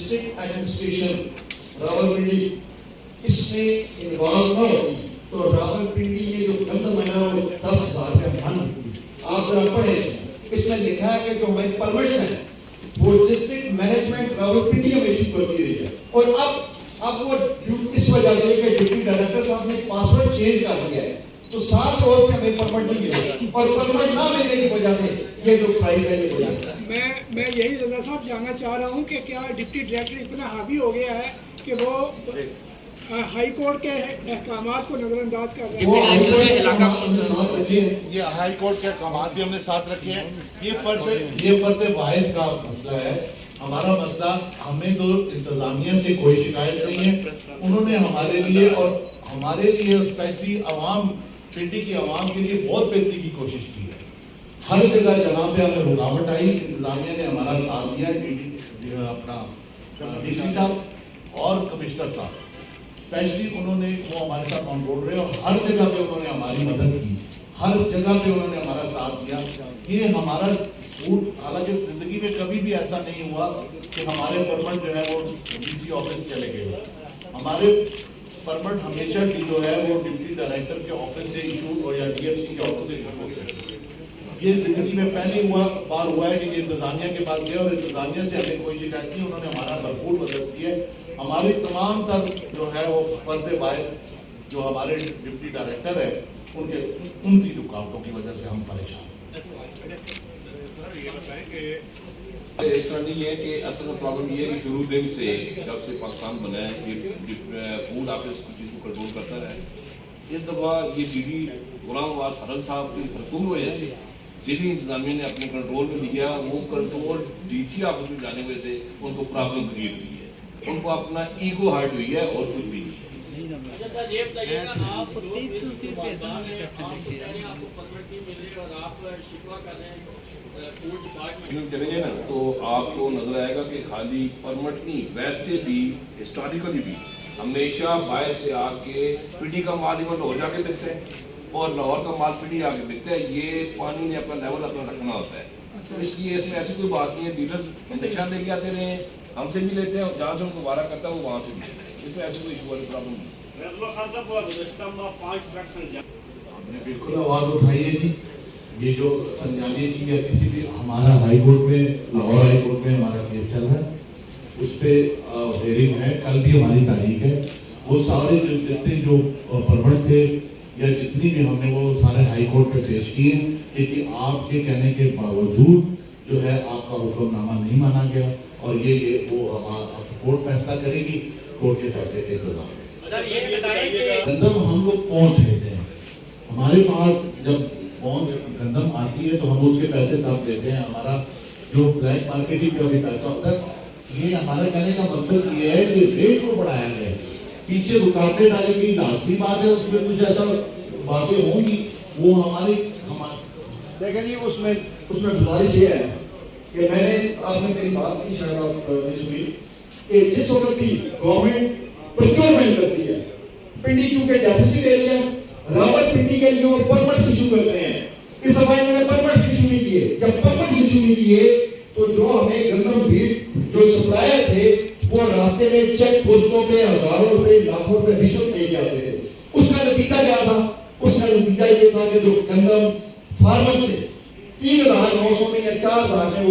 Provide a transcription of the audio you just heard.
District administration Rawalpindi اس میں involve نہ ہوتی تو راولپنڈی یہ جو گندم ہے نا وہ 10,000 کا من ہوتی. آپ ذرا پڑھیں اس میں لکھا ہے کہ جو ہمیں پرمٹس ہیں وہ ڈسٹرکٹ مینجمنٹ راولپنڈی میں ایشو کرتی رہی ہے. اور اب وہ اس وجہ سے کہ ڈپٹی ڈائریکٹر صاحب نے پاسورڈ چینج کر دیا ہے تو 7 روز سے ہمیں پرمٹ نہیں ملے اور پرمٹ نہ ملنے کی وجہ سے یہ جو پرائز ہے یہ بڑھا. میں یہی رضا صاحب جاننا چاہ رہا ہوں کہ کیا ڈپٹی ڈائریکٹر اتنا حاوی ہو گیا ہے کہ وہ ہائی کورٹ کے احکامات کو نظر انداز کر رہے ہیں؟ یہ ہائی کورٹ کے احکامات بھی ہم نے ساتھ رکھے ہیں. یہ فرض واحد کا مسئلہ ہے. ہمارا مسئلہ, ہمیں تو انتظامیہ سے کوئی شکایت نہیں ہے. انہوں نے ہمارے لیے اور ہمارے لیے اسپیشلی عوام, پنڈی کی عوام کے لیے بہت بہتری کی کوشش کی ہے. ہر جگہ جہاں پہ ہمیں رکاوٹ آئی انتظامیہ نے ہمارا ساتھ دیا. اپنا ڈی سی صاحب اور کمشنر صاحب اسپیشلی انہوں نے وہ ہمارے ساتھ آن بورڈ رہے اور ہر جگہ پہ انہوں نے ہماری مدد کی, ہر جگہ پہ انہوں نے ہمارا ساتھ دیا. یہ ہمارا حالانکہ زندگی میں کبھی بھی ایسا نہیں ہوا کہ ہمارے پرمٹ جو ہے وہ ڈی سی آفس چلے گئے. ہمارے پرمٹ ہمیشہ جو ہے وہ ڈپٹی ڈائریکٹر کے آفس سے ایشو اور یا ڈی ایف سی کے آفس سے ایشو ہوتے ہیں. یہ زندگی میں پہلی بار ہوا ہے کہ یہ انتظامیہ کے پاس گیا اور انتظامیہ سے ہمیں کوئی شکایت نہیں. انہوں نے ہمارا بھرپور مدد کی ہے. ہماری تمام تر جو ہے وہ فرض واحد جو ہمارے ڈپٹی ڈائریکٹر ہے ان کی رکاوٹوں کی وجہ سے ہم پریشان ہیں. اس طرح نہیں ہے کہ اصل میں پرابلم یہ ہے کہ شروع دن سے جب سے پاکستان بنا ہے یہ فوڈ آفس کی چیز کو کنٹرول کرتا رہا ہے. اس دفعہ یہ ڈی ڈی غلام عباس حرل صاحب کی بھرپور وجہ سے ضلعی انتظامیہ نے اپنے کنٹرول میں لیا. وہ کنٹرول ڈی سی آفس میں جانے کی وجہ سے ان کو پرابلم کریٹ ہوئی ہے. ان کو اپنا ایگو ہارٹ ہوئی ہے اور کچھ بھی نہیں. چلیں گے نا تو آپ کو نظر آئے گا کہ خالی پرمٹ نہیں, ویسے بھی ہسٹوریکلی بھی ہمیشہ باہر سے آ کے پنڈی کا مال ہی لاہور جا کے بکتے ہیں اور لاہور کا مال پنڈی آ کے بکتا ہے. یہ پانی نے اپنا لیول اپنا رکھنا ہوتا ہے. اس لیے اس میں ایسی کوئی بات نہیں ہے. ڈیلر ہمیشہ لے کے آتے رہے ہیں, ہم سے بھی لیتے ہیں, جہاں سے ان کو وعدہ کرتا ہے وہ وہاں سے بھی لیتے ہیں. اس میں ایسی کوئی ایشو والی پرابلم نہیں. ہم نے بالکل آواز اٹھائی ہے جی. یہ جو سنجانے کی یا کسی بھی ہمارا ہائی کورٹ میں, لاہور ہائی کورٹ میں ہمارا کیس چل رہا ہے, اس پہ ہیئرنگ ہے, کل بھی ہماری تاریخ ہے. وہ سارے جتنے جو پرمٹ تھے یا جتنی بھی ہم نے وہ سارے ہائی کورٹ پہ پیش کیے, لیکن آپ کے کہنے کے باوجود جو ہے آپ کا حکم نامہ نہیں مانا گیا اور یہ وہ کورٹ فیصلہ کرے گی. کورٹ کے فیصلے کے انتظام گندم ہم لوگ پہنچ لیتے ہیں. ہمارے پاس جب گندم آتی ہے تو ہم اس کے پیسے تب دیتے ہیں. ہمارا جو بلیک مارکیٹنگ کا بھی پیسہ ہوتا ہے, یہ ہمارے کہنے کا مقصد یہ ہے کہ ریٹ کو بڑھایا جائے. پیچھے رکاوٹیں ڈالے گی لازمی بات ہے, اس میں کچھ ایسا باتیں ہوں گی وہ ہماری دیکھیں جی. اس میں گزارش یہ ہے کہ میں نے آپ نے میری بات کی شاید آپ نے سنی کہ جس وقت بھی گورنمنٹ پروکیورمنٹ کرتی ہے, پنڈی چونکہ ڈیفیسٹ ایریا راولپنڈی کے لیے پرمٹس ایشو کرتے ہیں. اس دفعہ انہوں نے پرمٹس ایشو نہیں کیے. جب پرمٹس ایشو نہیں کیے تو جو ہمیں گندم فیڈ جو سپلائر تھے وہ راستے میں چیک پوسٹوں پہ ہزاروں روپے لاکھوں روپے رشوت لے کے آتے تھے. اس کا نتیجہ کیا تھا؟ اس کا نتیجہ یہ تھا کہ جو گندم فارمر سے 3,900 میں یا 4,000 میں